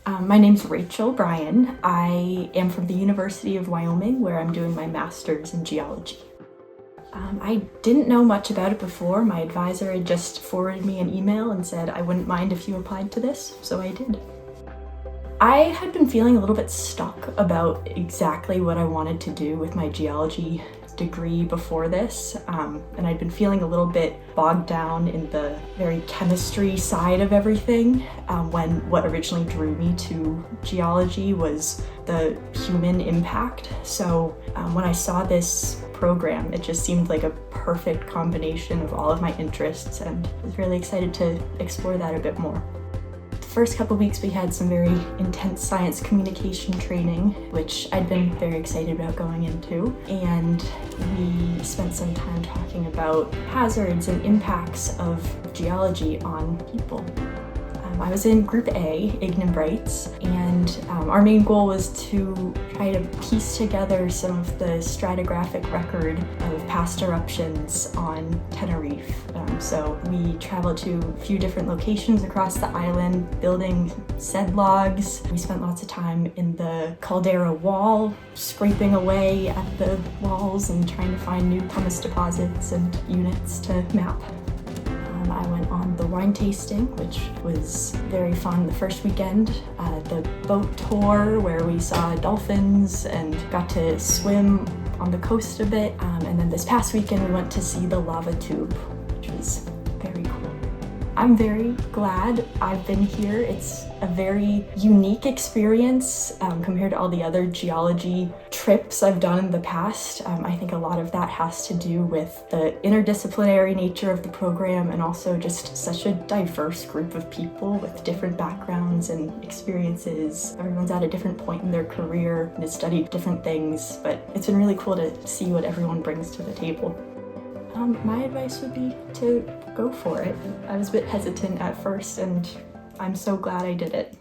My name's Rachael Bryan. I am from the University of Wyoming, where I'm doing my master's in geology. I didn't know much about it before. My advisor had just forwarded me an email and said I wouldn't mind if you applied to this, so I did. I had been feeling a little bit stuck about exactly what I wanted to do with my geology degree before this, and I'd been feeling a little bit bogged down in the very chemistry side of everything, when what originally drew me to geology was the human impact. So when I saw this program, it just seemed like a perfect combination of all of my interests, and I was really excited to explore that a bit more. First couple weeks we had some very intense science communication training, which I'd been very excited about going into, and we spent some time talking about hazards and impacts of geology on people. I was in Group A, Ignibrites, and our main goal was to try to piece together some of the stratigraphic record of past eruptions on Tenerife. So we traveled to a few different locations across the island, building SED logs. We spent lots of time in the caldera wall, scraping away at the walls and trying to find new pumice deposits and units to map. I went on the wine tasting, which was very fun the first weekend. The boat tour, where we saw dolphins and got to swim on the coast a bit. And then this past weekend we went to see the lava tube, which was very cool. I'm very glad I've been here. It's a very unique experience compared to all the other geology trips I've done in the past. I think a lot of that has to do with the interdisciplinary nature of the program, and also just such a diverse group of people with different backgrounds and experiences. Everyone's at a different point in their career and has studied different things, but it's been really cool to see what everyone brings to the table. My advice would be to go for it. I was a bit hesitant at first, and I'm so glad I did it.